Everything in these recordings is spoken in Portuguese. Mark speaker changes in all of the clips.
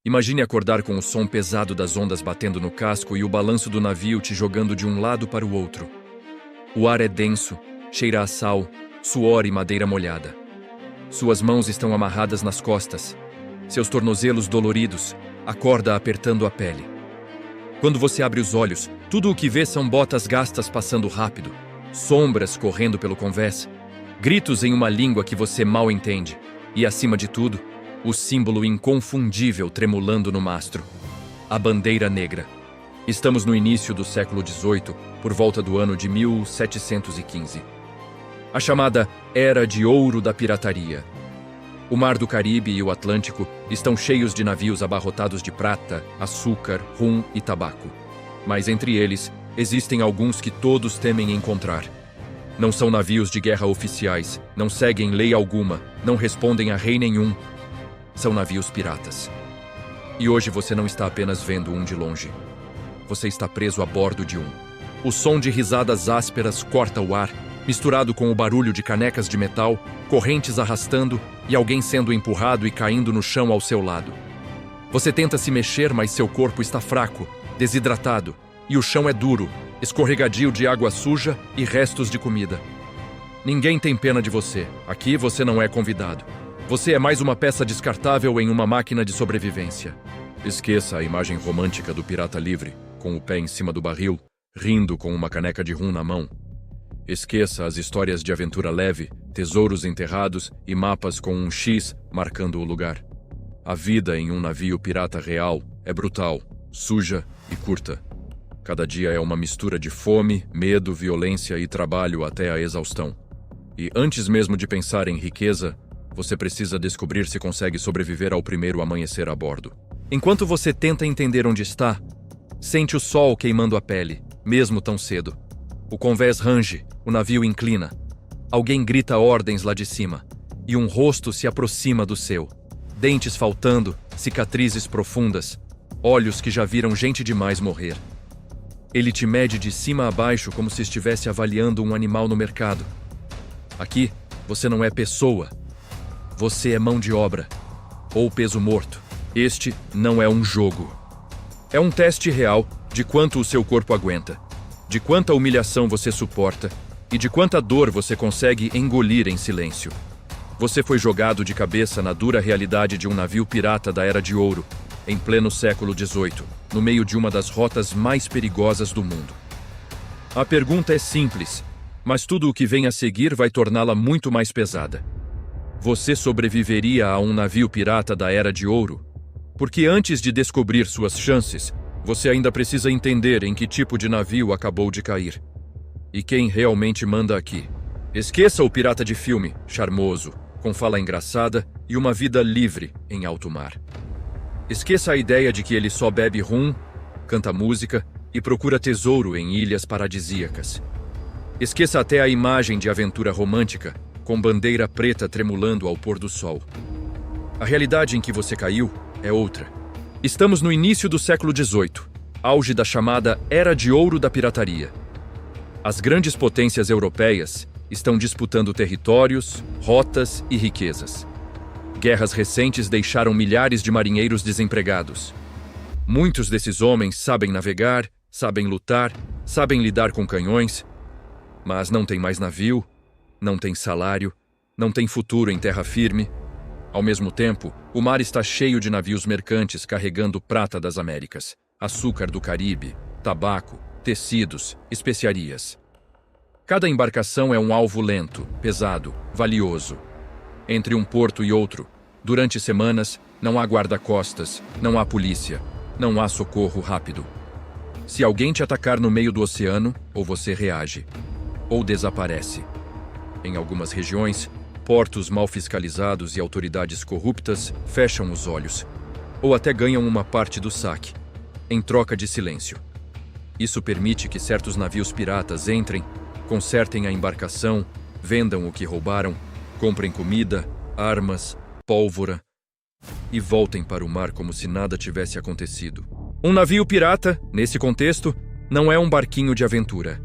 Speaker 1: Imagine acordar com o som pesado das ondas batendo no casco e o balanço do navio te jogando de um lado para o outro. O ar é denso, cheira a sal, suor e madeira molhada. Suas mãos estão amarradas nas costas, seus tornozelos doloridos, a corda apertando a pele. Quando você abre os olhos, tudo o que vê são botas gastas passando rápido, sombras correndo pelo convés, gritos em uma língua que você mal entende e, acima de tudo, o símbolo inconfundível tremulando no mastro, a bandeira negra. Estamos no início do século XVIII, por volta do ano de 1715. A chamada Era de Ouro da Pirataria. O Mar do Caribe e o Atlântico estão cheios de navios abarrotados de prata, açúcar, rum e tabaco. Mas entre eles, existem alguns que todos temem encontrar. Não são navios de guerra oficiais, não seguem lei alguma, não respondem a rei nenhum. São navios piratas. E hoje você não está apenas vendo um de longe. Você está preso a bordo de um. O som de risadas ásperas corta o ar, misturado com o barulho de canecas de metal, correntes arrastando e alguém sendo empurrado e caindo no chão ao seu lado. Você tenta se mexer, mas seu corpo está fraco, desidratado, e o chão é duro, escorregadio de água suja e restos de comida. Ninguém tem pena de você. Aqui você não é convidado. Você é mais uma peça descartável em uma máquina de sobrevivência. Esqueça a imagem romântica do pirata livre, com o pé em cima do barril, rindo com uma caneca de rum na mão. Esqueça as histórias de aventura leve, tesouros enterrados e mapas com um X marcando o lugar. A vida em um navio pirata real é brutal, suja e curta. Cada dia é uma mistura de fome, medo, violência e trabalho até a exaustão. E antes mesmo de pensar em riqueza, você precisa descobrir se consegue sobreviver ao primeiro amanhecer a bordo. Enquanto você tenta entender onde está, sente o sol queimando a pele, mesmo tão cedo. O convés range, o navio inclina. Alguém grita ordens lá de cima, e um rosto se aproxima do seu. Dentes faltando, cicatrizes profundas, olhos que já viram gente demais morrer. Ele te mede de cima a baixo como se estivesse avaliando um animal no mercado. Aqui, você não é pessoa. Você é mão de obra, ou peso morto. Este não é um jogo. É um teste real de quanto o seu corpo aguenta, de quanta humilhação você suporta e de quanta dor você consegue engolir em silêncio. Você foi jogado de cabeça na dura realidade de um navio pirata da Era de Ouro, em pleno século XVIII, no meio de uma das rotas mais perigosas do mundo. A pergunta é simples, mas tudo o que vem a seguir vai torná-la muito mais pesada. Você sobreviveria a um navio pirata da Era de Ouro? Porque antes de descobrir suas chances, você ainda precisa entender em que tipo de navio acabou de cair. E quem realmente manda aqui. Esqueça o pirata de filme, charmoso, com fala engraçada e uma vida livre em alto mar. Esqueça a ideia de que ele só bebe rum, canta música e procura tesouro em ilhas paradisíacas. Esqueça até a imagem de aventura romântica, com bandeira preta tremulando ao pôr do sol. A realidade em que você caiu é outra. Estamos no início do século XVIII, auge da chamada Era de Ouro da Pirataria. As grandes potências europeias estão disputando territórios, rotas e riquezas. Guerras recentes deixaram milhares de marinheiros desempregados. Muitos desses homens sabem navegar, sabem lutar, sabem lidar com canhões, mas não têm mais navio, não tem salário, não tem futuro em terra firme. Ao mesmo tempo, o mar está cheio de navios mercantes carregando prata das Américas, açúcar do Caribe, tabaco, tecidos, especiarias. Cada embarcação é um alvo lento, pesado, valioso. Entre um porto e outro, durante semanas, não há guarda-costas, não há polícia, não há socorro rápido. Se alguém te atacar no meio do oceano, ou você reage, ou desaparece. Em algumas regiões, portos mal fiscalizados e autoridades corruptas fecham os olhos, ou até ganham uma parte do saque, em troca de silêncio. Isso permite que certos navios piratas entrem, consertem a embarcação, vendam o que roubaram, comprem comida, armas, pólvora e voltem para o mar como se nada tivesse acontecido. Um navio pirata, nesse contexto, não é um barquinho de aventura.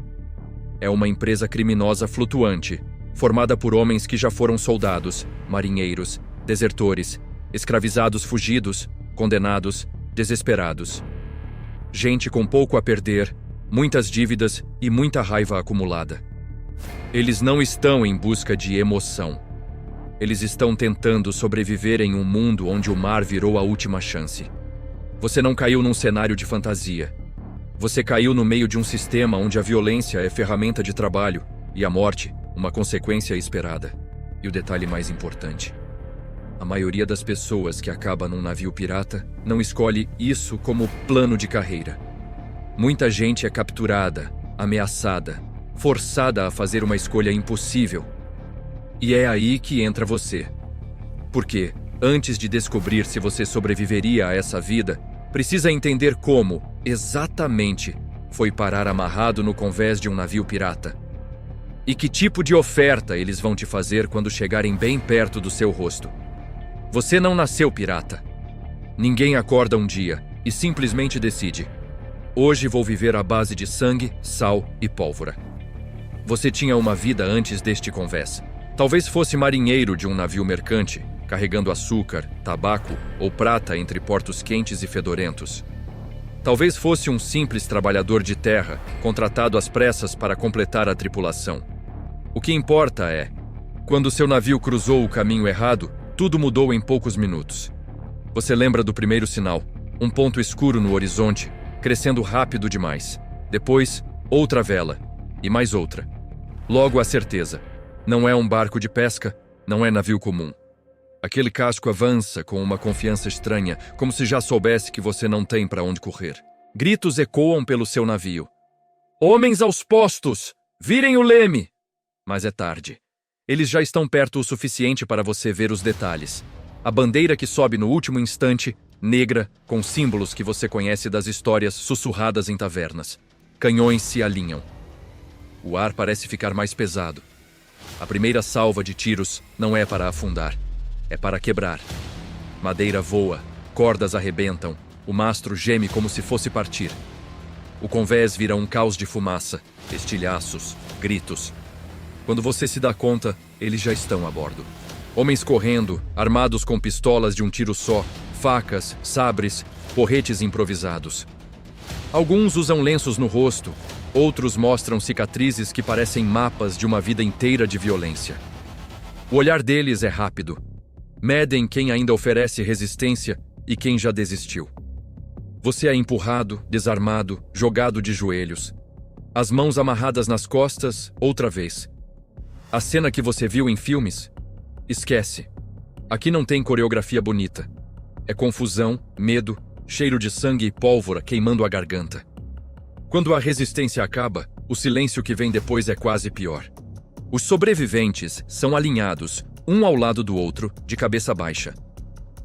Speaker 1: É uma empresa criminosa flutuante, formada por homens que já foram soldados, marinheiros, desertores, escravizados fugidos, condenados, desesperados. Gente com pouco a perder, muitas dívidas e muita raiva acumulada. Eles não estão em busca de emoção. Eles estão tentando sobreviver em um mundo onde o mar virou a última chance. Você não caiu num cenário de fantasia. Você caiu no meio de um sistema onde a violência é ferramenta de trabalho e a morte, uma consequência esperada. E o detalhe mais importante: a maioria das pessoas que acaba num navio pirata não escolhe isso como plano de carreira. Muita gente é capturada, ameaçada, forçada a fazer uma escolha impossível. E é aí que entra você. Porque, antes de descobrir se você sobreviveria a essa vida, precisa entender como, exatamente, foi parar amarrado no convés de um navio pirata. E que tipo de oferta eles vão te fazer quando chegarem bem perto do seu rosto. Você não nasceu pirata. Ninguém acorda um dia e simplesmente decide: hoje vou viver à base de sangue, sal e pólvora. Você tinha uma vida antes deste convés. Talvez fosse marinheiro de um navio mercante, carregando açúcar, tabaco ou prata entre portos quentes e fedorentos. Talvez fosse um simples trabalhador de terra, contratado às pressas para completar a tripulação. O que importa é, quando seu navio cruzou o caminho errado, tudo mudou em poucos minutos. Você lembra do primeiro sinal, um ponto escuro no horizonte, crescendo rápido demais. Depois, outra vela, e mais outra. Logo a certeza, não é um barco de pesca, não é navio comum. Aquele casco avança com uma confiança estranha, como se já soubesse que você não tem para onde correr. Gritos ecoam pelo seu navio. Homens aos postos! Virem o leme! Mas é tarde. Eles já estão perto o suficiente para você ver os detalhes. A bandeira que sobe no último instante, negra, com símbolos que você conhece das histórias sussurradas em tavernas. Canhões se alinham. O ar parece ficar mais pesado. A primeira salva de tiros não é para afundar, é para quebrar. Madeira voa, cordas arrebentam, o mastro geme como se fosse partir. O convés vira um caos de fumaça, estilhaços, gritos. Quando você se dá conta, eles já estão a bordo. Homens correndo, armados com pistolas de um tiro só, facas, sabres, porretes improvisados. Alguns usam lenços no rosto, outros mostram cicatrizes que parecem mapas de uma vida inteira de violência. O olhar deles é rápido. Medem quem ainda oferece resistência e quem já desistiu. Você é empurrado, desarmado, jogado de joelhos. As mãos amarradas nas costas, outra vez. A cena que você viu em filmes? Esquece. Aqui não tem coreografia bonita. É confusão, medo, cheiro de sangue e pólvora queimando a garganta. Quando a resistência acaba, o silêncio que vem depois é quase pior. Os sobreviventes são alinhados, um ao lado do outro, de cabeça baixa.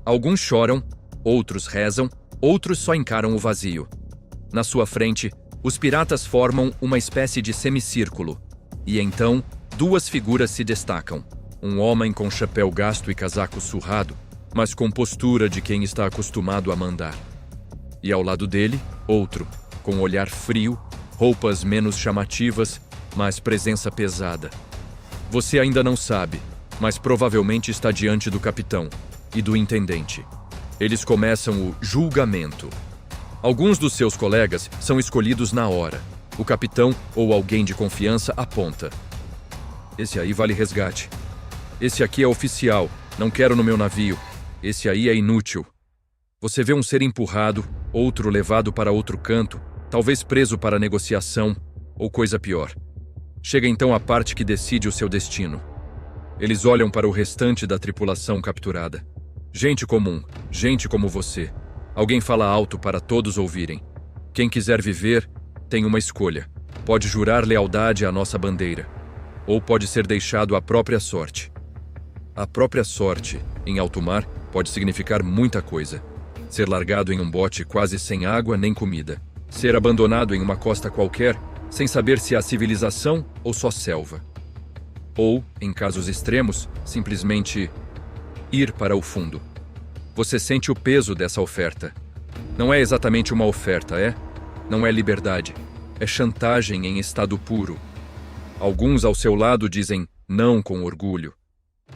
Speaker 1: Alguns choram, outros rezam, outros só encaram o vazio. Na sua frente, os piratas formam uma espécie de semicírculo. E então, duas figuras se destacam. Um homem com chapéu gasto e casaco surrado, mas com postura de quem está acostumado a mandar. E ao lado dele, outro, com olhar frio, roupas menos chamativas, mas presença pesada. Você ainda não sabe, mas provavelmente está diante do capitão e do intendente. Eles começam o julgamento. Alguns dos seus colegas são escolhidos na hora. O capitão ou alguém de confiança aponta. Esse aí vale resgate. Esse aqui é oficial, não quero no meu navio. Esse aí é inútil. Você vê um ser empurrado, outro levado para outro canto, talvez preso para negociação, ou coisa pior. Chega então a parte que decide o seu destino. Eles olham para o restante da tripulação capturada. Gente comum, gente como você. Alguém fala alto para todos ouvirem. Quem quiser viver, tem uma escolha. Pode jurar lealdade à nossa bandeira, ou pode ser deixado à própria sorte. A própria sorte, em alto mar, pode significar muita coisa. Ser largado em um bote quase sem água nem comida. Ser abandonado em uma costa qualquer, sem saber se há civilização ou só selva. Ou, em casos extremos, simplesmente ir para o fundo. Você sente o peso dessa oferta. Não é exatamente uma oferta, é? Não é liberdade. É chantagem em estado puro. Alguns ao seu lado dizem não com orgulho.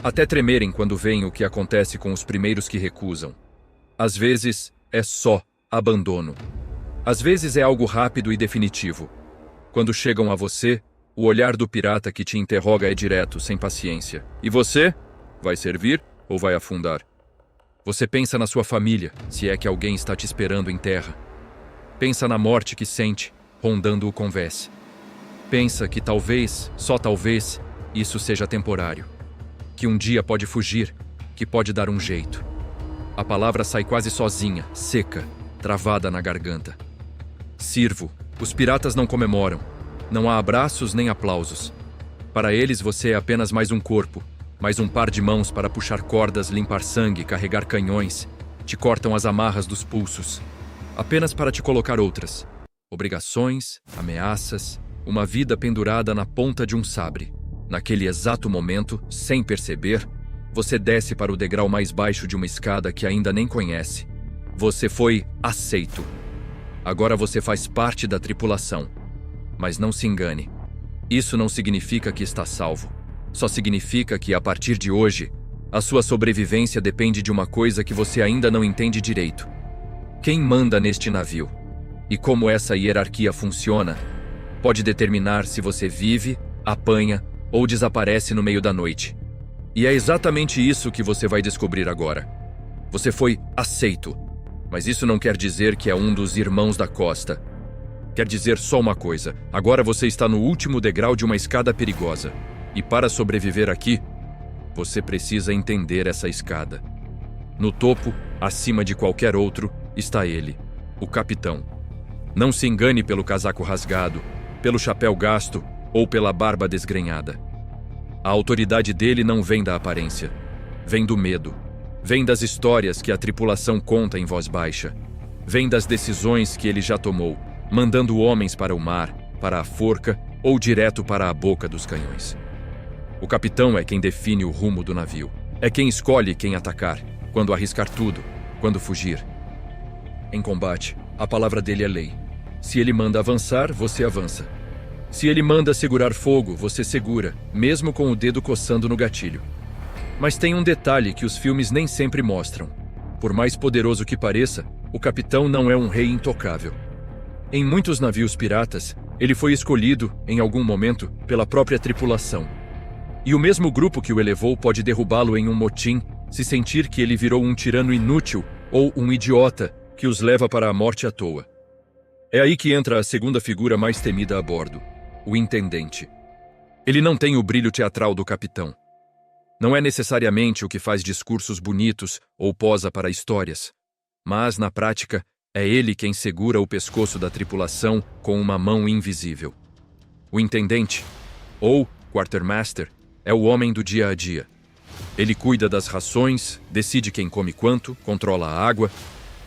Speaker 1: Até tremerem quando veem o que acontece com os primeiros que recusam. Às vezes, é só abandono. Às vezes é algo rápido e definitivo. Quando chegam a você, o olhar do pirata que te interroga é direto, sem paciência. E você? Vai servir ou vai afundar? Você pensa na sua família, se é que alguém está te esperando em terra. Pensa na morte que sente, rondando o convés. Pensa que talvez, só talvez, isso seja temporário. Que um dia pode fugir, que pode dar um jeito. A palavra sai quase sozinha, seca, travada na garganta. Sirvo, os piratas não comemoram. Não há abraços nem aplausos. Para eles você é apenas mais um corpo, mais um par de mãos para puxar cordas, limpar sangue, carregar canhões. Te cortam as amarras dos pulsos, apenas para te colocar outras. Obrigações, ameaças, uma vida pendurada na ponta de um sabre. Naquele exato momento, sem perceber, você desce para o degrau mais baixo de uma escada que ainda nem conhece. Você foi aceito. Agora você faz parte da tripulação. Mas não se engane. Isso não significa que está salvo. Só significa que, a partir de hoje, a sua sobrevivência depende de uma coisa que você ainda não entende direito. Quem manda neste navio? E como essa hierarquia funciona, pode determinar se você vive, apanha ou desaparece no meio da noite. E é exatamente isso que você vai descobrir agora. Você foi aceito. Mas isso não quer dizer que é um dos irmãos da costa. Quer dizer só uma coisa: agora você está no último degrau de uma escada perigosa. E para sobreviver aqui, você precisa entender essa escada. No topo, acima de qualquer outro, está ele, o capitão. Não se engane pelo casaco rasgado, pelo chapéu gasto ou pela barba desgrenhada. A autoridade dele não vem da aparência, vem do medo. Vem das histórias que a tripulação conta em voz baixa. Vem das decisões que ele já tomou, mandando homens para o mar, para a forca ou direto para a boca dos canhões. O capitão é quem define o rumo do navio. É quem escolhe quem atacar, quando arriscar tudo, quando fugir. Em combate, a palavra dele é lei. Se ele manda avançar, você avança. Se ele manda segurar fogo, você segura, mesmo com o dedo coçando no gatilho. Mas tem um detalhe que os filmes nem sempre mostram. Por mais poderoso que pareça, o capitão não é um rei intocável. Em muitos navios piratas, ele foi escolhido, em algum momento, pela própria tripulação. E o mesmo grupo que o elevou pode derrubá-lo em um motim se sentir que ele virou um tirano inútil ou um idiota que os leva para a morte à toa. É aí que entra a segunda figura mais temida a bordo, o intendente. Ele não tem o brilho teatral do capitão. Não é necessariamente o que faz discursos bonitos ou posa para histórias, mas, na prática, é ele quem segura o pescoço da tripulação com uma mão invisível. O intendente, ou quartermaster, é o homem do dia a dia. Ele cuida das rações, decide quem come quanto, controla a água.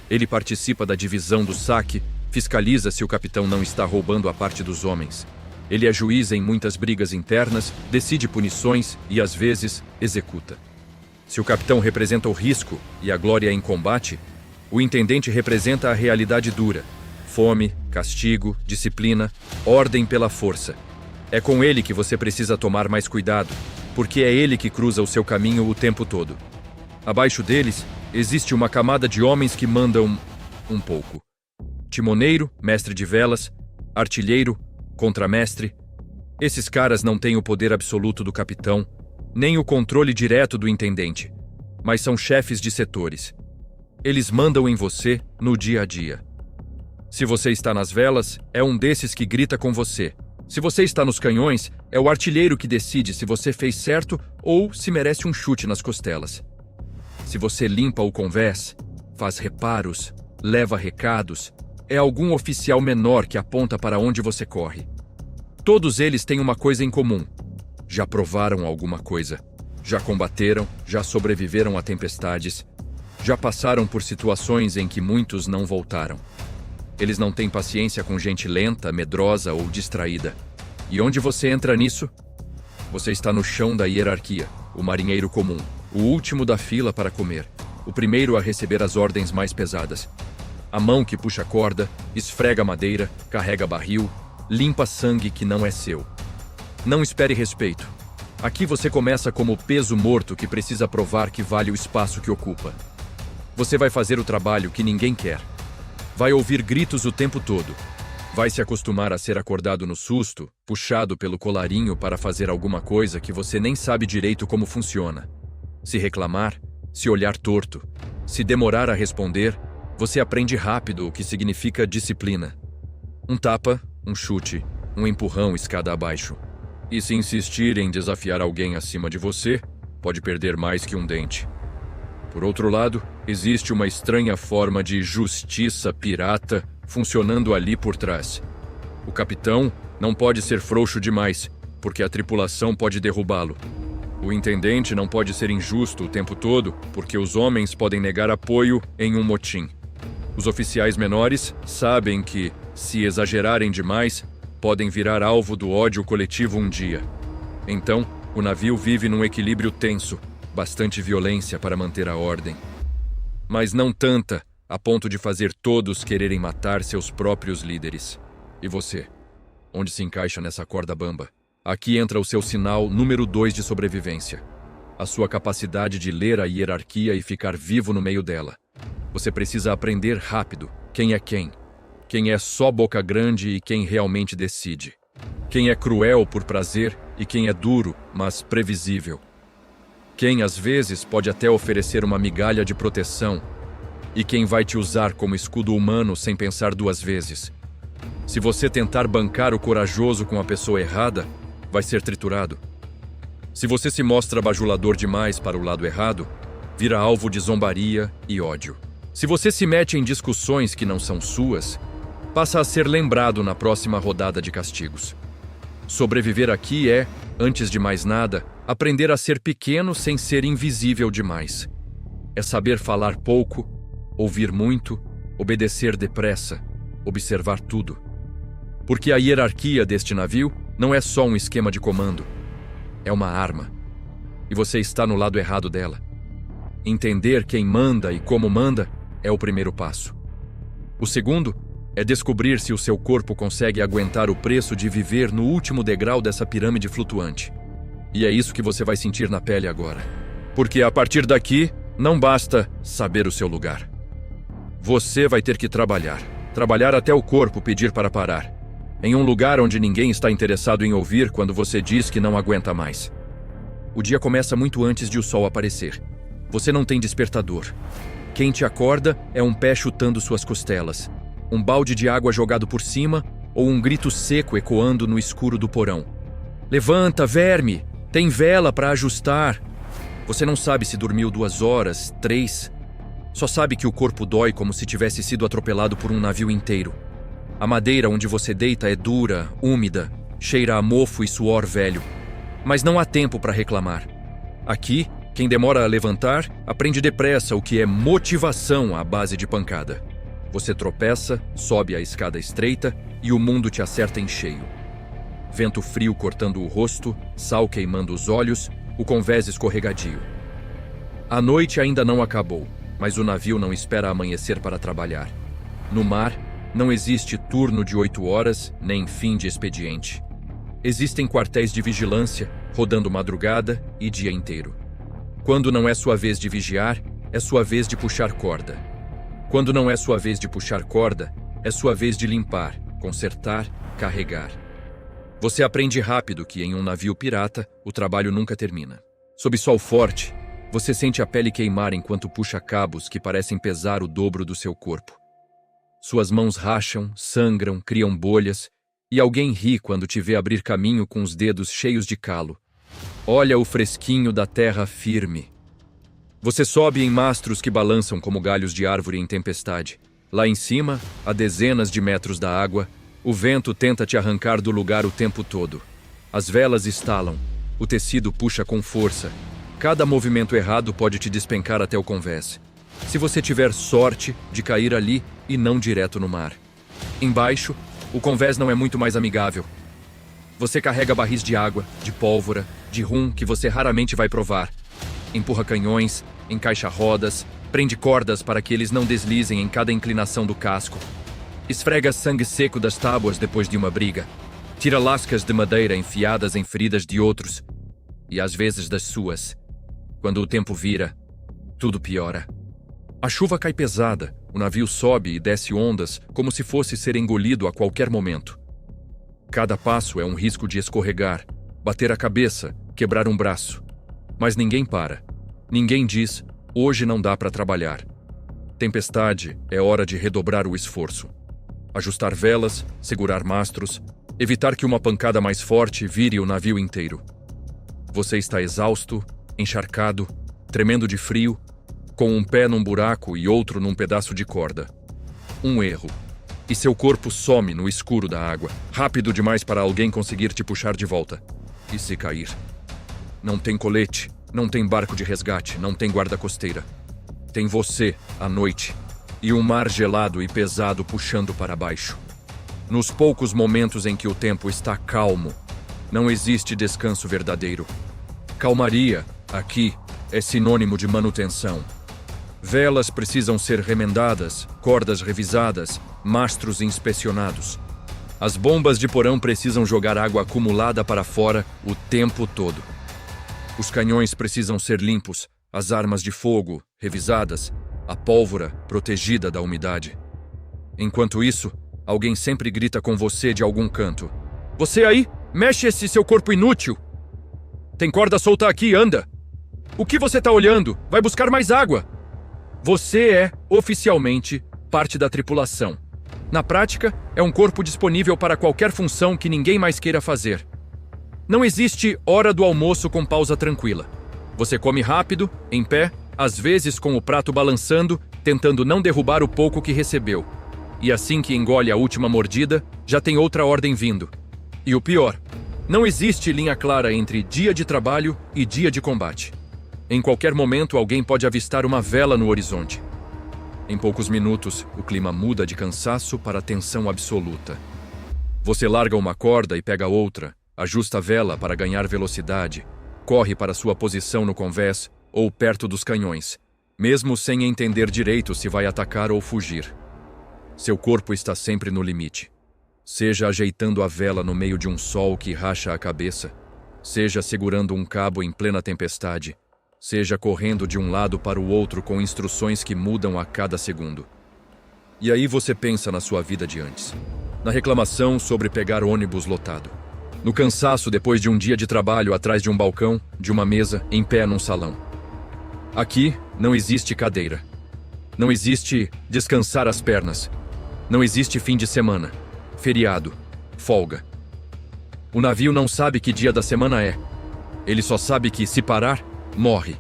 Speaker 1: Ele participa da divisão do saque, fiscaliza se o capitão não está roubando a parte dos homens. Ele é juiz em muitas brigas internas, decide punições e, às vezes, executa. Se o capitão representa o risco e a glória em combate, o intendente representa a realidade dura: fome, castigo, disciplina, ordem pela força. É com ele que você precisa tomar mais cuidado, porque é ele que cruza o seu caminho o tempo todo. Abaixo deles, existe uma camada de homens que mandam um pouco. Timoneiro, mestre de velas, artilheiro, contramestre. Esses caras não têm o poder absoluto do capitão, nem o controle direto do intendente, mas são chefes de setores. Eles mandam em você no dia a dia. Se você está nas velas, é um desses que grita com você. Se você está nos canhões, é o artilheiro que decide se você fez certo ou se merece um chute nas costelas. Se você limpa o convés, faz reparos, leva recados, é algum oficial menor que aponta para onde você corre. Todos eles têm uma coisa em comum: já provaram alguma coisa, já combateram, já sobreviveram a tempestades, já passaram por situações em que muitos não voltaram. Eles não têm paciência com gente lenta, medrosa ou distraída. E onde você entra nisso? Você está no chão da hierarquia, o marinheiro comum, o último da fila para comer, o primeiro a receber as ordens mais pesadas. A mão que puxa a corda, esfrega a madeira, carrega barril, limpa sangue que não é seu. Não espere respeito. Aqui você começa como peso morto que precisa provar que vale o espaço que ocupa. Você vai fazer o trabalho que ninguém quer. Vai ouvir gritos o tempo todo. Vai se acostumar a ser acordado no susto, puxado pelo colarinho para fazer alguma coisa que você nem sabe direito como funciona. Se reclamar, se olhar torto, se demorar a responder, você aprende rápido o que significa disciplina. Um tapa, um chute, um empurrão escada abaixo. E se insistir em desafiar alguém acima de você, pode perder mais que um dente. Por outro lado, existe uma estranha forma de justiça pirata funcionando ali por trás. O capitão não pode ser frouxo demais, porque a tripulação pode derrubá-lo. O intendente não pode ser injusto o tempo todo, porque os homens podem negar apoio em um motim. Os oficiais menores sabem que, se exagerarem demais, podem virar alvo do ódio coletivo um dia. Então, o navio vive num equilíbrio tenso, bastante violência para manter a ordem. Mas não tanta, a ponto de fazer todos quererem matar seus próprios líderes. E você? Onde se encaixa nessa corda bamba? Aqui entra o seu sinal número 2 de sobrevivência. A sua capacidade de ler a hierarquia e ficar vivo no meio dela. Você precisa aprender rápido quem é quem. Quem é só boca grande e quem realmente decide. Quem é cruel por prazer e quem é duro, mas previsível. Quem, às vezes, pode até oferecer uma migalha de proteção e quem vai te usar como escudo humano sem pensar duas vezes. Se você tentar bancar o corajoso com a pessoa errada, vai ser triturado. Se você se mostra bajulador demais para o lado errado, vira alvo de zombaria e ódio. Se você se mete em discussões que não são suas, passa a ser lembrado na próxima rodada de castigos. Sobreviver aqui é, antes de mais nada, aprender a ser pequeno sem ser invisível demais. É saber falar pouco, ouvir muito, obedecer depressa, observar tudo. Porque a hierarquia deste navio não é só um esquema de comando. É uma arma. E você está no lado errado dela. Entender quem manda e como manda é o primeiro passo. O segundo é descobrir se o seu corpo consegue aguentar o preço de viver no último degrau dessa pirâmide flutuante. E é isso que você vai sentir na pele agora. Porque a partir daqui, não basta saber o seu lugar. Você vai ter que trabalhar. Trabalhar até o corpo pedir para parar. Em um lugar onde ninguém está interessado em ouvir quando você diz que não aguenta mais. O dia começa muito antes de o sol aparecer. Você não tem despertador. Quem te acorda é um pé chutando suas costelas, um balde de água jogado por cima ou um grito seco ecoando no escuro do porão. Levanta, verme! Tem vela para ajustar! Você não sabe se dormiu 2 horas, 3. Só sabe que o corpo dói como se tivesse sido atropelado por um navio inteiro. A madeira onde você deita é dura, úmida, cheira a mofo e suor velho. Mas não há tempo para reclamar. Aqui, quem demora a levantar, aprende depressa o que é motivação à base de pancada. Você tropeça, sobe a escada estreita e o mundo te acerta em cheio. Vento frio cortando o rosto, sal queimando os olhos, o convés escorregadio. A noite ainda não acabou, mas o navio não espera amanhecer para trabalhar. No mar, não existe turno de 8 horas, nem fim de expediente. Existem quartéis de vigilância, rodando madrugada e dia inteiro. Quando não é sua vez de vigiar, é sua vez de puxar corda. Quando não é sua vez de puxar corda, é sua vez de limpar, consertar, carregar. Você aprende rápido que em um navio pirata, o trabalho nunca termina. Sob sol forte, você sente a pele queimar enquanto puxa cabos que parecem pesar o dobro do seu corpo. Suas mãos racham, sangram, criam bolhas, e alguém ri quando te vê abrir caminho com os dedos cheios de calo. Olha o fresquinho da terra firme. Você sobe em mastros que balançam como galhos de árvore em tempestade. Lá em cima, a dezenas de metros da água, o vento tenta te arrancar do lugar o tempo todo. As velas estalam, o tecido puxa com força. Cada movimento errado pode te despencar até o convés. Se você tiver sorte de cair ali e não direto no mar. Embaixo, o convés não é muito mais amigável. Você carrega barris de água, de pólvora, de rum que você raramente vai provar. Empurra canhões, encaixa rodas, prende cordas para que eles não deslizem em cada inclinação do casco. Esfrega sangue seco das tábuas depois de uma briga. Tira lascas de madeira enfiadas em feridas de outros. E às vezes das suas. Quando o tempo vira, tudo piora. A chuva cai pesada, o navio sobe e desce ondas como se fosse ser engolido a qualquer momento. Cada passo é um risco de escorregar, bater a cabeça, quebrar um braço. Mas ninguém para. Ninguém diz, hoje não dá para trabalhar. Tempestade, é hora de redobrar o esforço. Ajustar velas, segurar mastros, evitar que uma pancada mais forte vire o navio inteiro. Você está exausto, encharcado, tremendo de frio, com um pé num buraco e outro num pedaço de corda. Um erro. E seu corpo some no escuro da água, rápido demais para alguém conseguir te puxar de volta. E se cair? Não tem colete, não tem barco de resgate, não tem guarda-costeira. Tem você, à noite, e um mar gelado e pesado puxando para baixo. Nos poucos momentos em que o tempo está calmo, não existe descanso verdadeiro. Calmaria, aqui, é sinônimo de manutenção. Velas precisam ser remendadas, cordas revisadas, mastros inspecionados. As bombas de porão precisam jogar água acumulada para fora o tempo todo. Os canhões precisam ser limpos, as armas de fogo revisadas, a pólvora protegida da umidade. Enquanto isso, alguém sempre grita com você de algum canto. Você aí, mexe esse seu corpo inútil! Tem corda solta aqui, anda! O que você está olhando? Vai buscar mais água! Você é, oficialmente, parte da tripulação. Na prática, é um corpo disponível para qualquer função que ninguém mais queira fazer. Não existe hora do almoço com pausa tranquila. Você come rápido, em pé, às vezes com o prato balançando, tentando não derrubar o pouco que recebeu. E assim que engole a última mordida, já tem outra ordem vindo. E o pior, não existe linha clara entre dia de trabalho e dia de combate. Em qualquer momento, alguém pode avistar uma vela no horizonte. Em poucos minutos, o clima muda de cansaço para tensão absoluta. Você larga uma corda e pega outra, ajusta a vela para ganhar velocidade, corre para sua posição no convés ou perto dos canhões, mesmo sem entender direito se vai atacar ou fugir. Seu corpo está sempre no limite. Seja ajeitando a vela no meio de um sol que racha a cabeça, seja segurando um cabo em plena tempestade, seja correndo de um lado para o outro com instruções que mudam a cada segundo. E aí você pensa na sua vida de antes. Na reclamação sobre pegar ônibus lotado. No cansaço depois de um dia de trabalho atrás de um balcão, de uma mesa, em pé num salão. Aqui não existe cadeira. Não existe descansar as pernas. Não existe fim de semana, feriado, folga. O navio não sabe que dia da semana é. Ele só sabe que, se parar, morre.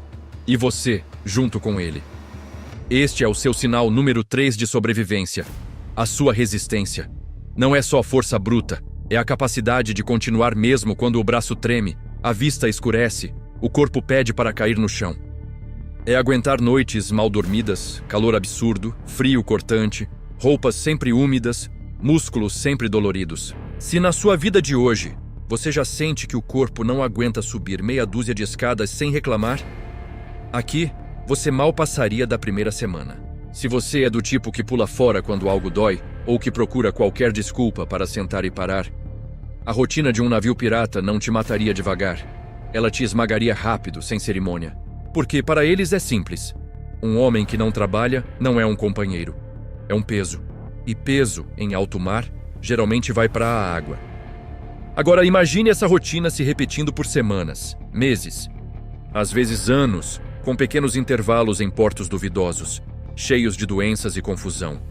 Speaker 1: E você, junto com ele. Este é o seu sinal número 3 de sobrevivência. A sua resistência. Não é só força bruta, é a capacidade de continuar mesmo quando o braço treme, a vista escurece, o corpo pede para cair no chão. É aguentar noites mal dormidas, calor absurdo, frio cortante, roupas sempre úmidas, músculos sempre doloridos. Se na sua vida de hoje, você já sente que o corpo não aguenta subir meia dúzia de escadas sem reclamar, aqui você mal passaria da primeira semana. Se você é do tipo que pula fora quando algo dói, ou que procura qualquer desculpa para sentar e parar, a rotina de um navio pirata não te mataria devagar. Ela te esmagaria rápido, sem cerimônia. Porque para eles é simples. Um homem que não trabalha não é um companheiro. É um peso. E peso, em alto mar, geralmente vai para a água. Agora imagine essa rotina se repetindo por semanas, meses, às vezes anos, com pequenos intervalos em portos duvidosos, cheios de doenças e confusão.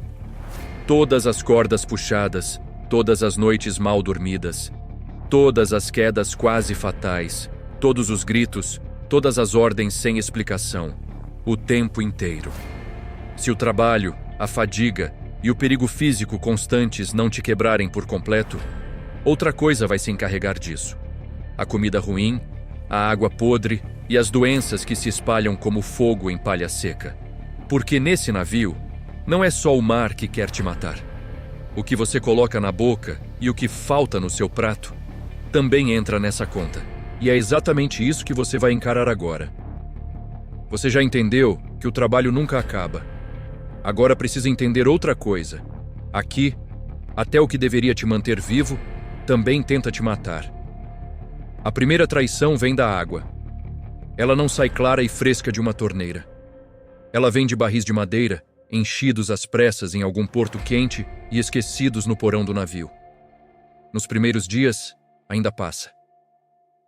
Speaker 1: Todas as cordas puxadas, todas as noites mal dormidas, todas as quedas quase fatais, todos os gritos, todas as ordens sem explicação, o tempo inteiro. Se o trabalho, a fadiga e o perigo físico constantes não te quebrarem por completo, outra coisa vai se encarregar disso. A comida ruim, a água podre e as doenças que se espalham como fogo em palha seca. Porque nesse navio, não é só o mar que quer te matar. O que você coloca na boca e o que falta no seu prato também entra nessa conta. E é exatamente isso que você vai encarar agora. Você já entendeu que o trabalho nunca acaba. Agora precisa entender outra coisa. Aqui, até o que deveria te manter vivo, também tenta te matar. A primeira traição vem da água. Ela não sai clara e fresca de uma torneira. Ela vem de barris de madeira, enchidos às pressas em algum porto quente e esquecidos no porão do navio. Nos primeiros dias, ainda passa.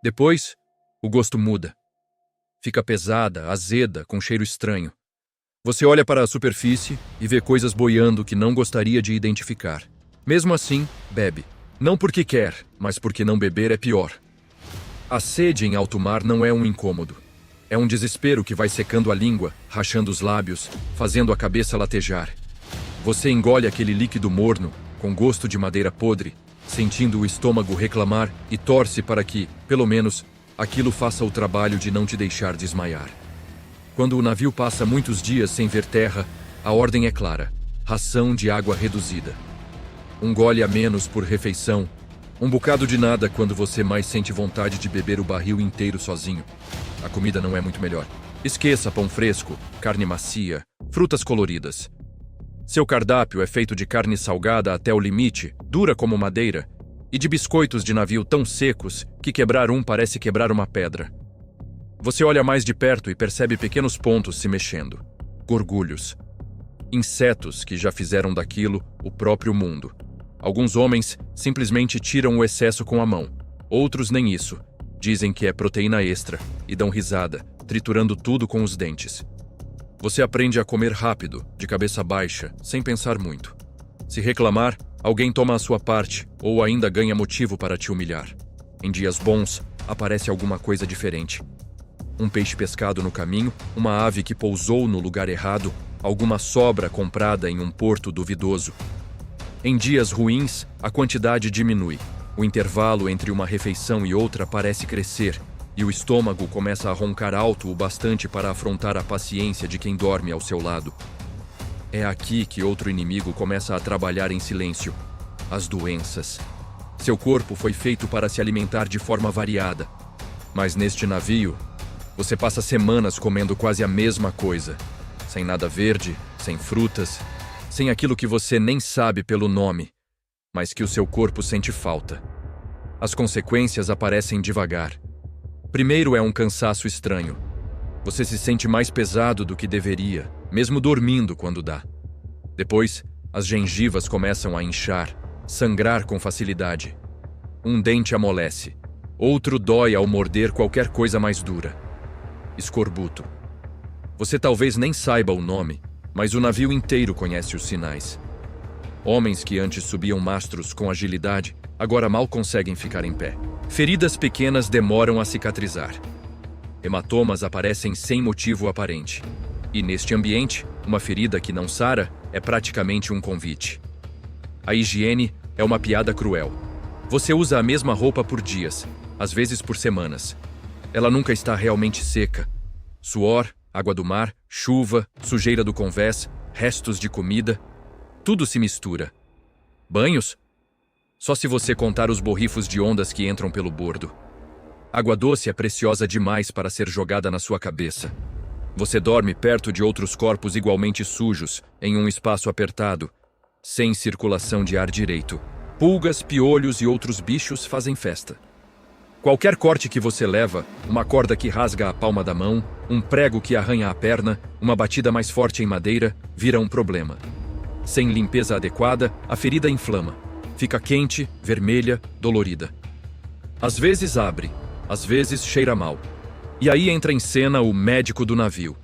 Speaker 1: Depois, o gosto muda. Fica pesada, azeda, com cheiro estranho. Você olha para a superfície e vê coisas boiando que não gostaria de identificar. Mesmo assim, bebe. Não porque quer, mas porque não beber é pior. A sede em alto mar não é um incômodo. É um desespero que vai secando a língua, rachando os lábios, fazendo a cabeça latejar. Você engole aquele líquido morno, com gosto de madeira podre, sentindo o estômago reclamar e torce para que, pelo menos, aquilo faça o trabalho de não te deixar desmaiar. Quando o navio passa muitos dias sem ver terra, a ordem é clara: ração de água reduzida. Um gole a menos por refeição, um bocado de nada quando você mais sente vontade de beber o barril inteiro sozinho. A comida não é muito melhor. Esqueça pão fresco, carne macia, frutas coloridas. Seu cardápio é feito de carne salgada até o limite, dura como madeira, e de biscoitos de navio tão secos que quebrar um parece quebrar uma pedra. Você olha mais de perto e percebe pequenos pontos se mexendo. Gorgulhos. Insetos que já fizeram daquilo o próprio mundo. Alguns homens simplesmente tiram o excesso com a mão. Outros nem isso. Dizem que é proteína extra e dão risada, triturando tudo com os dentes. Você aprende a comer rápido, de cabeça baixa, sem pensar muito. Se reclamar, alguém toma a sua parte ou ainda ganha motivo para te humilhar. Em dias bons, aparece alguma coisa diferente. Um peixe pescado no caminho, uma ave que pousou no lugar errado, alguma sobra comprada em um porto duvidoso. Em dias ruins, a quantidade diminui. O intervalo entre uma refeição e outra parece crescer, e o estômago começa a roncar alto o bastante para afrontar a paciência de quem dorme ao seu lado. É aqui que outro inimigo começa a trabalhar em silêncio: as doenças. Seu corpo foi feito para se alimentar de forma variada, mas neste navio, você passa semanas comendo quase a mesma coisa, sem nada verde, sem frutas, sem aquilo que você nem sabe pelo nome, mas que o seu corpo sente falta. As consequências aparecem devagar. Primeiro é um cansaço estranho. Você se sente mais pesado do que deveria, mesmo dormindo quando dá. Depois, as gengivas começam a inchar, sangrar com facilidade. Um dente amolece, outro dói ao morder qualquer coisa mais dura. Escorbuto. Você talvez nem saiba o nome, mas o navio inteiro conhece os sinais. Homens que antes subiam mastros com agilidade, agora mal conseguem ficar em pé. Feridas pequenas demoram a cicatrizar. Hematomas aparecem sem motivo aparente. E neste ambiente, uma ferida que não sara é praticamente um convite. A higiene é uma piada cruel. Você usa a mesma roupa por dias, às vezes por semanas. Ela nunca está realmente seca. Suor, água do mar, chuva, sujeira do convés, restos de comida, tudo se mistura. Banhos? Só se você contar os borrifos de ondas que entram pelo bordo. Água doce é preciosa demais para ser jogada na sua cabeça. Você dorme perto de outros corpos igualmente sujos, em um espaço apertado, sem circulação de ar direito. Pulgas, piolhos e outros bichos fazem festa. Qualquer corte que você leva, uma corda que rasga a palma da mão, um prego que arranha a perna, uma batida mais forte em madeira, vira um problema. Sem limpeza adequada, a ferida inflama. Fica quente, vermelha, dolorida. Às vezes abre, às vezes cheira mal. E aí entra em cena o médico do navio.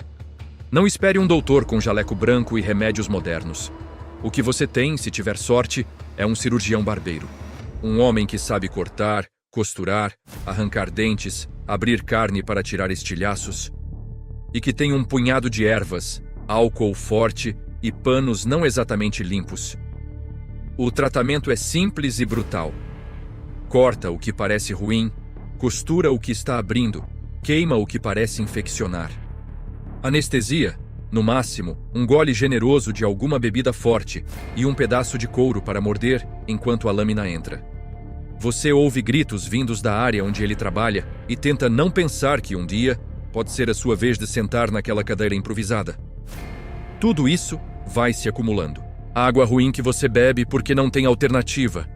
Speaker 1: Não espere um doutor com jaleco branco e remédios modernos. O que você tem, se tiver sorte, é um cirurgião barbeiro. Um homem que sabe cortar, costurar, arrancar dentes, abrir carne para tirar estilhaços. E que tem um punhado de ervas, álcool forte e panos não exatamente limpos. O tratamento é simples e brutal. Corta o que parece ruim, costura o que está abrindo, queima o que parece infeccionar. Anestesia, no máximo, um gole generoso de alguma bebida forte e um pedaço de couro para morder enquanto a lâmina entra. Você ouve gritos vindos da área onde ele trabalha e tenta não pensar que um dia pode ser a sua vez de sentar naquela cadeira improvisada. Tudo isso vai se acumulando. A água ruim que você bebe porque não tem alternativa.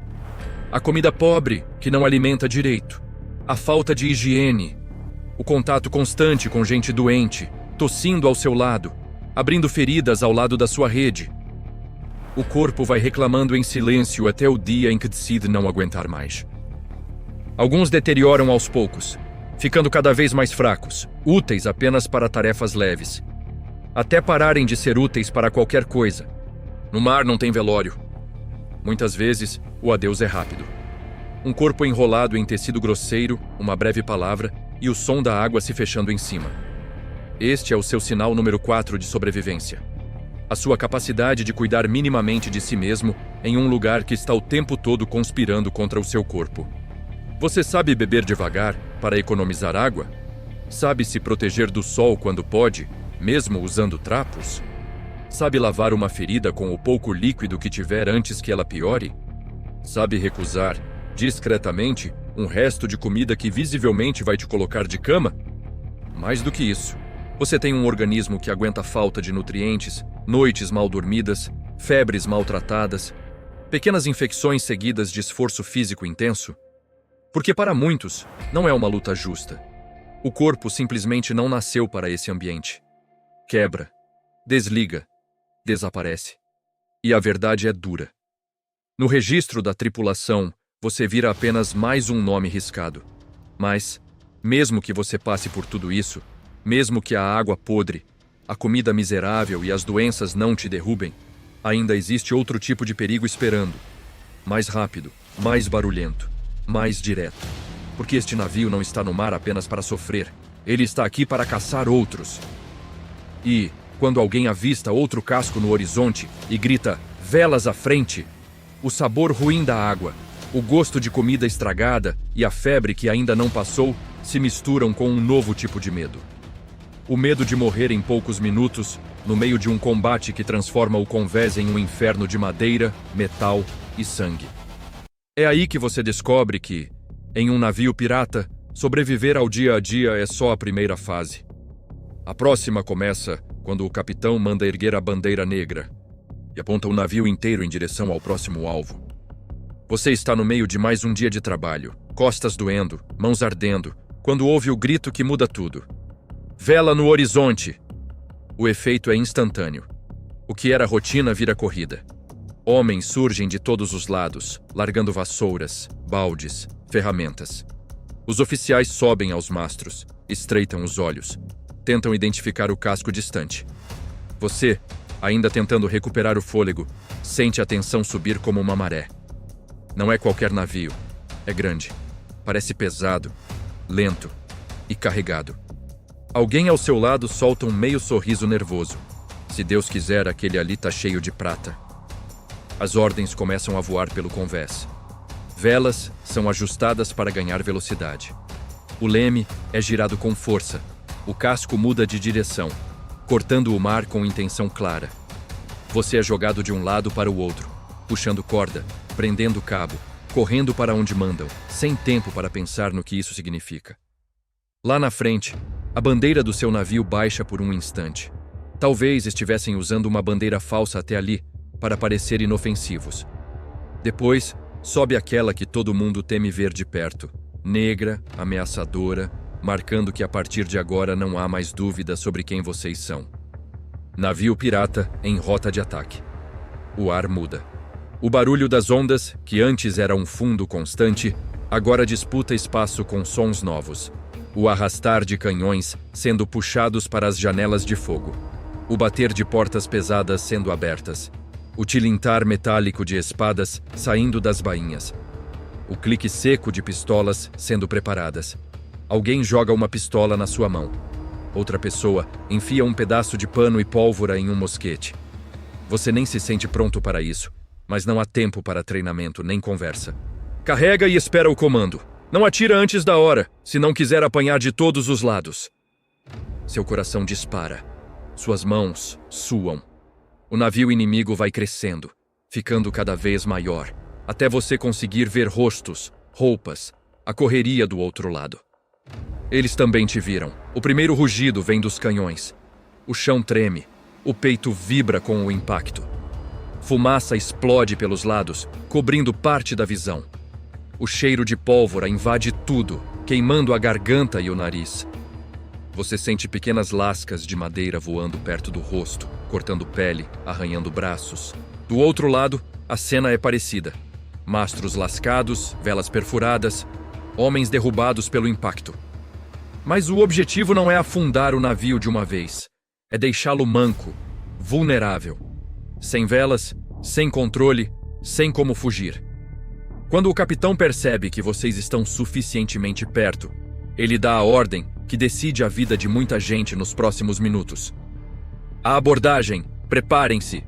Speaker 1: A comida pobre que não alimenta direito. A falta de higiene. O contato constante com gente doente, tossindo ao seu lado. abrindo feridas ao lado da sua rede. O corpo vai reclamando em silêncio até o dia em que decide não aguentar mais. Alguns deterioram aos poucos, ficando cada vez mais fracos, úteis apenas para tarefas leves, até pararem de ser úteis para qualquer coisa. No mar não tem velório. Muitas vezes, o adeus é rápido. Um corpo enrolado em tecido grosseiro, uma breve palavra e o som da água se fechando em cima. Este é o seu sinal número 4 de sobrevivência. A sua capacidade de cuidar minimamente de si mesmo em um lugar que está o tempo todo conspirando contra o seu corpo. Você sabe beber devagar para economizar água? Sabe se proteger do sol quando pode, mesmo usando trapos? Sabe lavar uma ferida com o pouco líquido que tiver antes que ela piore? Sabe recusar, discretamente, um resto de comida que visivelmente vai te colocar de cama? Mais do que isso, você tem um organismo que aguenta falta de nutrientes, noites mal dormidas, febres maltratadas, pequenas infecções seguidas de esforço físico intenso? Porque para muitos, não é uma luta justa. O corpo simplesmente não nasceu para esse ambiente. Quebra, desliga, desaparece. E a verdade é dura. No registro da tripulação, você vira apenas mais um nome riscado. Mas, mesmo que você passe por tudo isso, mesmo que a água podre, a comida miserável e as doenças não te derrubem, ainda existe outro tipo de perigo esperando. Mais rápido, mais barulhento, mais direto. Porque este navio não está no mar apenas para sofrer. Ele está aqui para caçar outros. E, quando alguém avista outro casco no horizonte e grita, velas à frente, o sabor ruim da água, o gosto de comida estragada e a febre que ainda não passou se misturam com um novo tipo de medo. O medo de morrer em poucos minutos, no meio de um combate que transforma o convés em um inferno de madeira, metal e sangue. É aí que você descobre que, em um navio pirata, sobreviver ao dia a dia é só a primeira fase. A próxima começa quando o capitão manda erguer a bandeira negra e aponta o navio inteiro em direção ao próximo alvo. Você está no meio de mais um dia de trabalho, costas doendo, mãos ardendo, quando ouve o grito que muda tudo. Vela no horizonte! O efeito é instantâneo. O que era rotina vira corrida. Homens surgem de todos os lados, largando vassouras, baldes, ferramentas. Os oficiais sobem aos mastros, estreitam os olhos, tentam identificar o casco distante. Você, ainda tentando recuperar o fôlego, sente a tensão subir como uma maré. Não é qualquer navio. É grande. Parece pesado, lento e carregado. Alguém ao seu lado solta um meio sorriso nervoso. Se Deus quiser, aquele ali tá cheio de prata. As ordens começam a voar pelo convés. Velas são ajustadas para ganhar velocidade. O leme é girado com força. O casco muda de direção, cortando o mar com intenção clara. Você é jogado de um lado para o outro, puxando corda, prendendo cabo, correndo para onde mandam, sem tempo para pensar no que isso significa. Lá na frente, a bandeira do seu navio baixa por um instante. Talvez estivessem usando uma bandeira falsa até ali, para parecer inofensivos. Depois, sobe aquela que todo mundo teme ver de perto, negra, ameaçadora, marcando que a partir de agora não há mais dúvida sobre quem vocês são. Navio pirata em rota de ataque. O ar muda. O barulho das ondas, que antes era um fundo constante, agora disputa espaço com sons novos. O arrastar de canhões sendo puxados para as janelas de fogo. O bater de portas pesadas sendo abertas. O tilintar metálico de espadas saindo das bainhas. O clique seco de pistolas sendo preparadas. Alguém joga uma pistola na sua mão. Outra pessoa enfia um pedaço de pano e pólvora em um mosquete. Você nem se sente pronto para isso, mas não há tempo para treinamento nem conversa. Carrega e espera o comando. Não atira antes da hora, se não quiser apanhar de todos os lados. Seu coração dispara. Suas mãos suam. O navio inimigo vai crescendo, ficando cada vez maior, até você conseguir ver rostos, roupas, a correria do outro lado. Eles também te viram. O primeiro rugido vem dos canhões. O chão treme, o peito vibra com o impacto. Fumaça explode pelos lados, cobrindo parte da visão. O cheiro de pólvora invade tudo, queimando a garganta e o nariz. Você sente pequenas lascas de madeira voando perto do rosto, cortando pele, arranhando braços. Do outro lado, a cena é parecida. Mastros lascados, velas perfuradas, homens derrubados pelo impacto. Mas o objetivo não é afundar o navio de uma vez. É deixá-lo manco, vulnerável. Sem velas, sem controle, sem como fugir. Quando o capitão percebe que vocês estão suficientemente perto, ele dá a ordem que decide a vida de muita gente nos próximos minutos. A abordagem, preparem-se.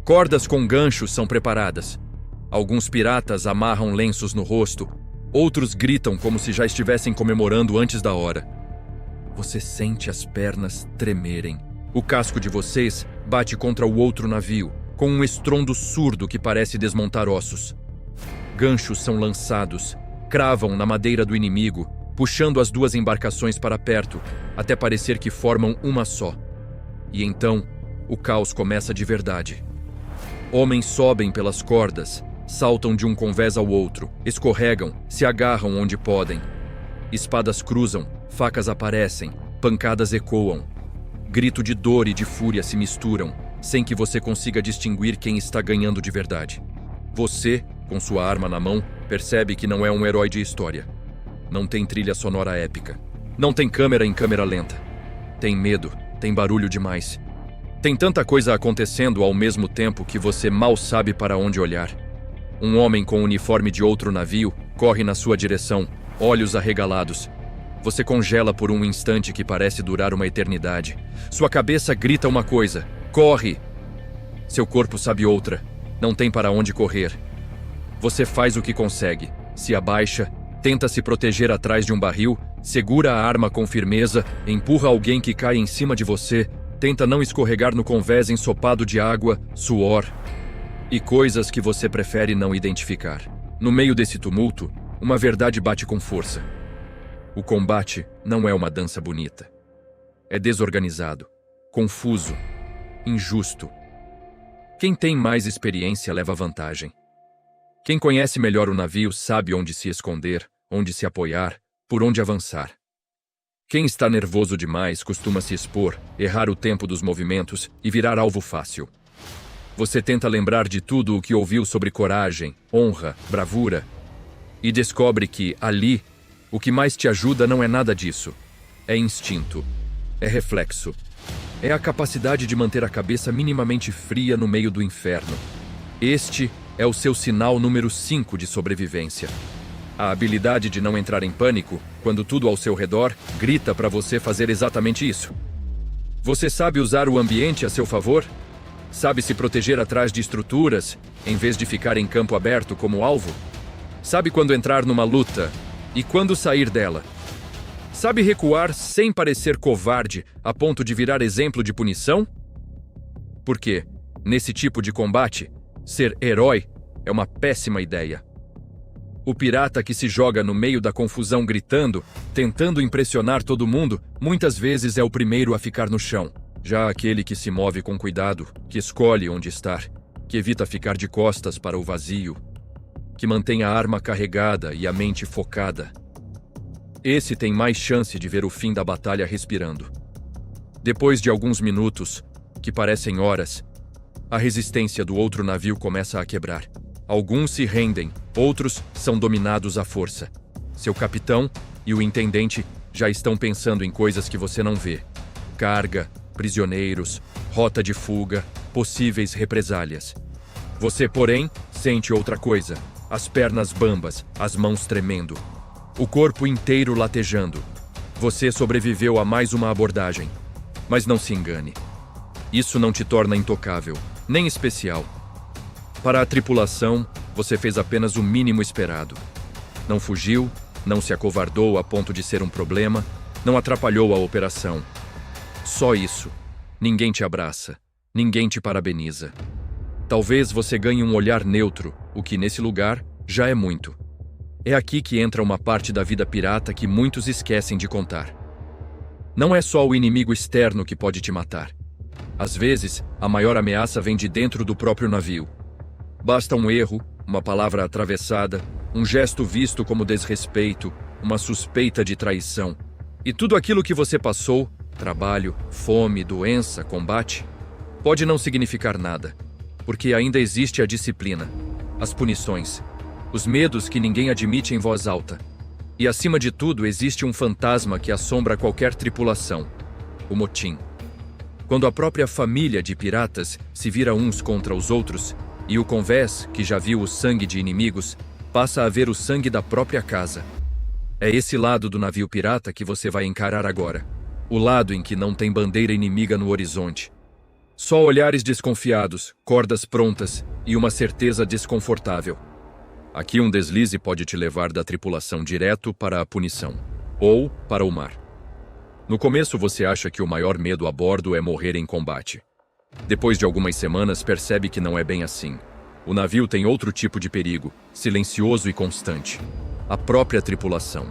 Speaker 1: Cordas com ganchos são preparadas. Alguns piratas amarram lenços no rosto, outros gritam como se já estivessem comemorando antes da hora. Você sente as pernas tremerem. O casco de vocês bate contra o outro navio, com um estrondo surdo que parece desmontar ossos. Ganchos são lançados, cravam na madeira do inimigo, puxando as duas embarcações para perto, até parecer que formam uma só. E então, o caos começa de verdade. Homens sobem pelas cordas, saltam de um convés ao outro, escorregam, se agarram onde podem. Espadas cruzam, facas aparecem, pancadas ecoam. Grito de dor e de fúria se misturam, sem que você consiga distinguir quem está ganhando de verdade. Você, com sua arma na mão, percebe que não é um herói de história. Não tem trilha sonora épica. Não tem câmera em câmera lenta. Tem medo, tem barulho demais. Tem tanta coisa acontecendo ao mesmo tempo que você mal sabe para onde olhar. Um homem com o uniforme de outro navio corre na sua direção, olhos arregalados. Você congela por um instante que parece durar uma eternidade. Sua cabeça grita uma coisa: corre! Seu corpo sabe outra. Não tem para onde correr. Você faz o que consegue. Se abaixa, tenta se proteger atrás de um barril, segura a arma com firmeza, empurra alguém que cai em cima de você, tenta não escorregar no convés ensopado de água, suor e coisas que você prefere não identificar. No meio desse tumulto, uma verdade bate com força. O combate não é uma dança bonita. É desorganizado, confuso, injusto. Quem tem mais experiência leva vantagem. Quem conhece melhor o navio sabe onde se esconder, onde se apoiar, por onde avançar. Quem está nervoso demais costuma se expor, errar o tempo dos movimentos e virar alvo fácil. Você tenta lembrar de tudo o que ouviu sobre coragem, honra, bravura, e descobre que, ali, o que mais te ajuda não é nada disso. É instinto. É reflexo. É a capacidade de manter a cabeça minimamente fria no meio do inferno. Este é o seu sinal número 5 de sobrevivência. A habilidade de não entrar em pânico quando tudo ao seu redor grita para você fazer exatamente isso. Você sabe usar o ambiente a seu favor? Sabe se proteger atrás de estruturas, em vez de ficar em campo aberto como alvo? Sabe quando entrar numa luta e quando sair dela? Sabe recuar sem parecer covarde a ponto de virar exemplo de punição? Porque, nesse tipo de combate, ser herói é uma péssima ideia. O pirata que se joga no meio da confusão gritando, tentando impressionar todo mundo, muitas vezes é o primeiro a ficar no chão. Já aquele que se move com cuidado, que escolhe onde estar, que evita ficar de costas para o vazio, que mantém a arma carregada e a mente focada. Esse tem mais chance de ver o fim da batalha respirando. Depois de alguns minutos, que parecem horas, a resistência do outro navio começa a quebrar. Alguns se rendem, outros são dominados à força. Seu capitão e o intendente já estão pensando em coisas que você não vê. Carga, prisioneiros, rota de fuga, possíveis represálias. Você, porém, sente outra coisa: as pernas bambas, as mãos tremendo, o corpo inteiro latejando. Você sobreviveu a mais uma abordagem. Mas não se engane. Isso não te torna intocável, nem especial. Para a tripulação, você fez apenas o mínimo esperado. Não fugiu, não se acovardou a ponto de ser um problema, não atrapalhou a operação. Só isso. Ninguém te abraça, ninguém te parabeniza. Talvez você ganhe um olhar neutro, o que nesse lugar já é muito. É aqui que entra uma parte da vida pirata que muitos esquecem de contar. Não é só o inimigo externo que pode te matar. Às vezes, a maior ameaça vem de dentro do próprio navio. Basta um erro, uma palavra atravessada, um gesto visto como desrespeito, uma suspeita de traição. E tudo aquilo que você passou, trabalho, fome, doença, combate, pode não significar nada, porque ainda existe a disciplina, as punições, os medos que ninguém admite em voz alta. E acima de tudo existe um fantasma que assombra qualquer tripulação, o motim. Quando a própria família de piratas se vira uns contra os outros, e o convés, que já viu o sangue de inimigos, passa a ver o sangue da própria casa. É esse lado do navio pirata que você vai encarar agora. O lado em que não tem bandeira inimiga no horizonte. Só olhares desconfiados, cordas prontas e uma certeza desconfortável. Aqui um deslize pode te levar da tripulação direto para a punição, ou para o mar. No começo você acha que o maior medo a bordo é morrer em combate. Depois de algumas semanas percebe que não é bem assim. O navio tem outro tipo de perigo, silencioso e constante. A própria tripulação.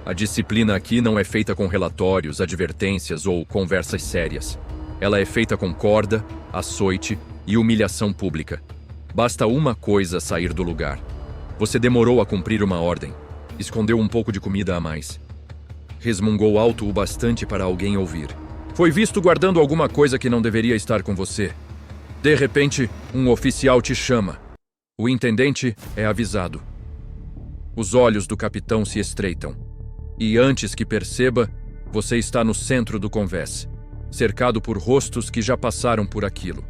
Speaker 1: A disciplina aqui não é feita com relatórios, advertências ou conversas sérias. Ela é feita com corda, açoite e humilhação pública. Basta uma coisa sair do lugar. Você demorou a cumprir uma ordem. Escondeu um pouco de comida a mais. Resmungou alto o bastante para alguém ouvir. Foi visto guardando alguma coisa que não deveria estar com você. De repente, um oficial te chama. O intendente é avisado. Os olhos do capitão se estreitam. E antes que perceba, você está no centro do convés, cercado por rostos que já passaram por aquilo.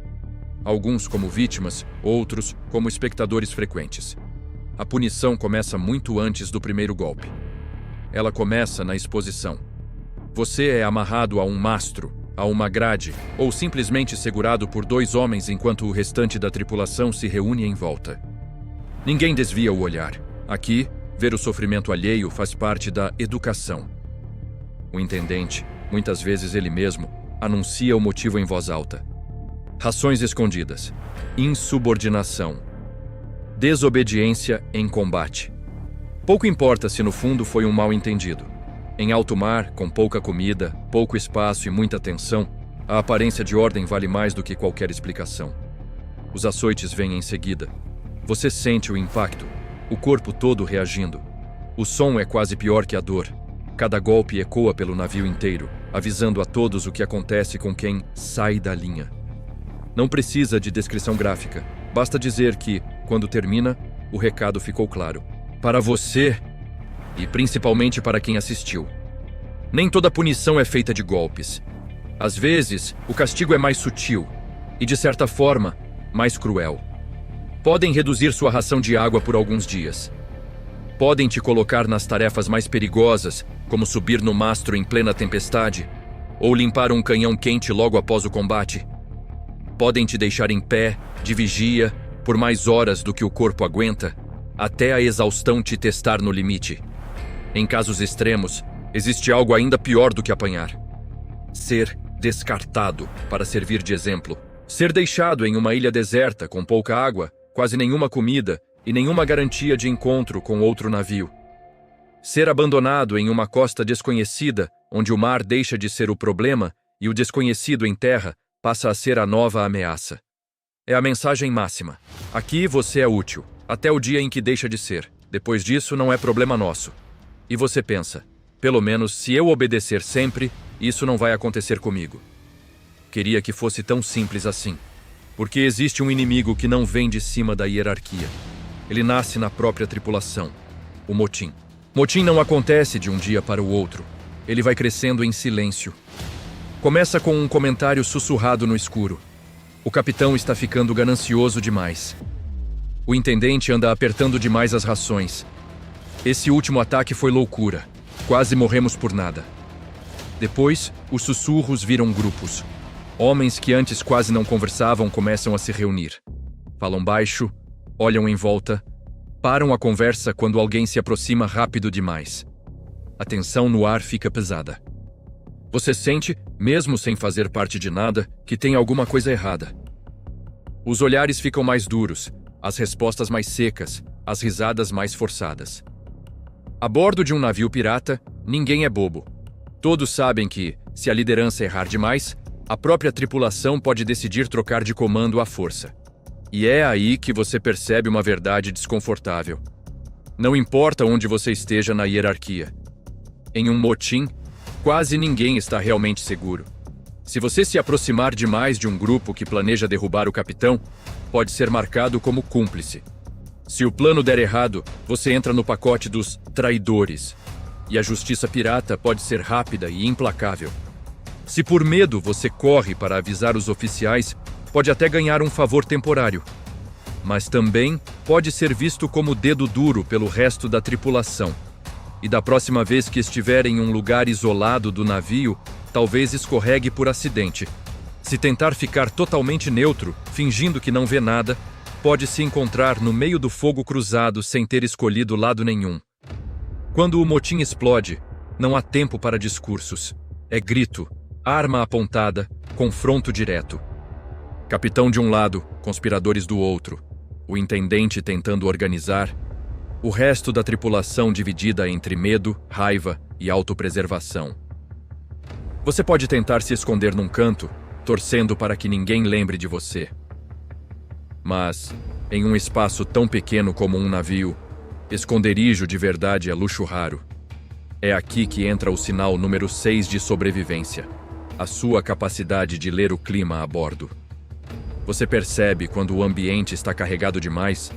Speaker 1: Alguns como vítimas, outros como espectadores frequentes. A punição começa muito antes do primeiro golpe. Ela começa na exposição. Você é amarrado a um mastro, a uma grade, ou simplesmente segurado por 2 homens enquanto o restante da tripulação se reúne em volta. Ninguém desvia o olhar. Aqui, ver o sofrimento alheio faz parte da educação. O intendente, muitas vezes ele mesmo, anuncia o motivo em voz alta. Rações escondidas. Insubordinação. Desobediência em combate. Pouco importa se no fundo foi um mal-entendido. Em alto mar, com pouca comida, pouco espaço e muita tensão, a aparência de ordem vale mais do que qualquer explicação. Os açoites vêm em seguida. Você sente o impacto, o corpo todo reagindo. O som é quase pior que a dor. Cada golpe ecoa pelo navio inteiro, avisando a todos o que acontece com quem sai da linha. Não precisa de descrição gráfica. Basta dizer que, quando termina, o recado ficou claro. Para você, e principalmente para quem assistiu. Nem toda punição é feita de golpes. Às vezes, o castigo é mais sutil e, de certa forma, mais cruel. Podem reduzir sua ração de água por alguns dias. Podem te colocar nas tarefas mais perigosas, como subir no mastro em plena tempestade, ou limpar um canhão quente logo após o combate. Podem te deixar em pé, de vigia, por mais horas do que o corpo aguenta, até a exaustão te testar no limite. Em casos extremos, existe algo ainda pior do que apanhar. Ser descartado para servir de exemplo. Ser deixado em uma ilha deserta com pouca água, quase nenhuma comida e nenhuma garantia de encontro com outro navio. Ser abandonado em uma costa desconhecida, onde o mar deixa de ser o problema e o desconhecido em terra passa a ser a nova ameaça. É a mensagem máxima. Aqui você é útil, até o dia em que deixa de ser. Depois disso, não é problema nosso. E você pensa, pelo menos se eu obedecer sempre, isso não vai acontecer comigo. Queria que fosse tão simples assim. Porque existe um inimigo que não vem de cima da hierarquia. Ele nasce na própria tripulação, o motim. Motim não acontece de um dia para o outro. Ele vai crescendo em silêncio. Começa com um comentário sussurrado no escuro. O capitão está ficando ganancioso demais. O intendente anda apertando demais as rações. Esse último ataque foi loucura. Quase morremos por nada. Depois, os sussurros viram grupos. Homens que antes quase não conversavam começam a se reunir. Falam baixo, olham em volta, param a conversa quando alguém se aproxima rápido demais. A tensão no ar fica pesada. Você sente, mesmo sem fazer parte de nada, que tem alguma coisa errada. Os olhares ficam mais duros, as respostas mais secas, as risadas mais forçadas. A bordo de um navio pirata, ninguém é bobo. Todos sabem que, se a liderança errar demais, a própria tripulação pode decidir trocar de comando à força. E é aí que você percebe uma verdade desconfortável. Não importa onde você esteja na hierarquia. Em um motim, Quase ninguém está realmente seguro. Se você se aproximar demais de um grupo que planeja derrubar o capitão, pode ser marcado como cúmplice. Se o plano der errado, você entra no pacote dos traidores. E a justiça pirata pode ser rápida e implacável. Se por medo você corre para avisar os oficiais, pode até ganhar um favor temporário. Mas também pode ser visto como dedo duro pelo resto da tripulação. E da próxima vez que estiver em um lugar isolado do navio, talvez escorregue por acidente. Se tentar ficar totalmente neutro, fingindo que não vê nada, pode se encontrar no meio do fogo cruzado sem ter escolhido lado nenhum. Quando o motim explode, não há tempo para discursos. É grito, arma apontada, confronto direto. Capitão de um lado, conspiradores do outro. O intendente tentando organizar. O resto da tripulação dividida entre medo, raiva e autopreservação. Você pode tentar se esconder num canto, torcendo para que ninguém lembre de você. Mas, em um espaço tão pequeno como um navio, esconderijo de verdade é luxo raro. É aqui que entra o sinal número 6 de sobrevivência, a sua capacidade de ler o clima a bordo. Você percebe quando o ambiente está carregado demais?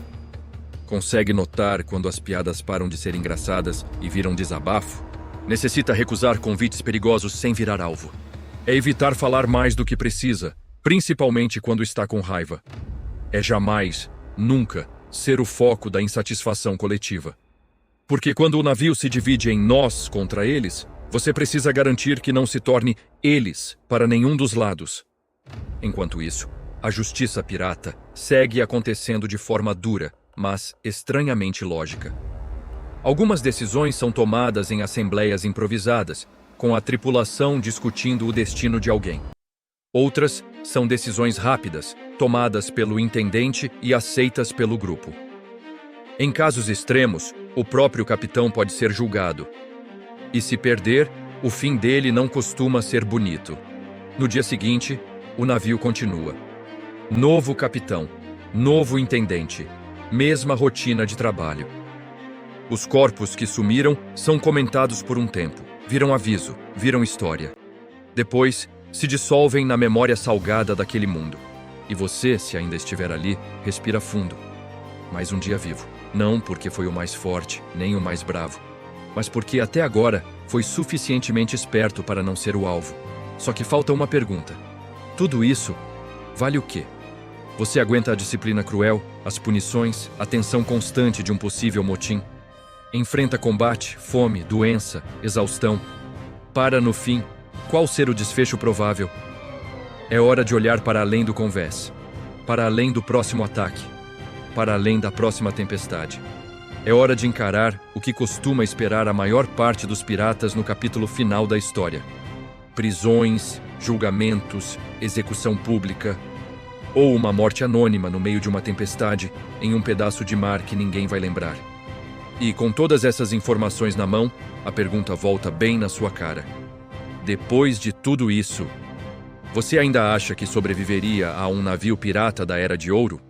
Speaker 1: Consegue notar quando as piadas param de ser engraçadas e viram desabafo? Necessita recusar convites perigosos sem virar alvo. É evitar falar mais do que precisa, principalmente quando está com raiva. É jamais, nunca, ser o foco da insatisfação coletiva. Porque quando o navio se divide em nós contra eles, você precisa garantir que não se torne eles para nenhum dos lados. Enquanto isso, a justiça pirata segue acontecendo de forma dura, mas estranhamente lógica. Algumas decisões são tomadas em assembleias improvisadas, com a tripulação discutindo o destino de alguém. Outras são decisões rápidas, tomadas pelo intendente e aceitas pelo grupo. Em casos extremos, o próprio capitão pode ser julgado. E se perder, o fim dele não costuma ser bonito. No dia seguinte, o navio continua. Novo capitão, novo intendente, mesma rotina de trabalho. Os corpos que sumiram são comentados por um tempo, viram aviso, viram história. Depois, se dissolvem na memória salgada daquele mundo. E você, se ainda estiver ali, respira fundo. Mais um dia vivo. Não porque foi o mais forte, nem o mais bravo, mas porque até agora foi suficientemente esperto para não ser o alvo. Só que falta uma pergunta. Tudo isso vale o quê? Você aguenta a disciplina cruel, as punições, a tensão constante de um possível motim? Enfrenta combate, fome, doença, exaustão. Para no fim, qual ser o desfecho provável? É hora de olhar para além do convés, para além do próximo ataque, para além da próxima tempestade. É hora de encarar o que costuma esperar a maior parte dos piratas no capítulo final da história. Prisões, julgamentos, execução pública, ou uma morte anônima no meio de uma tempestade em um pedaço de mar que ninguém vai lembrar. E com todas essas informações na mão, a pergunta volta bem na sua cara. Depois de tudo isso, você ainda acha que sobreviveria a um navio pirata da Era de Ouro?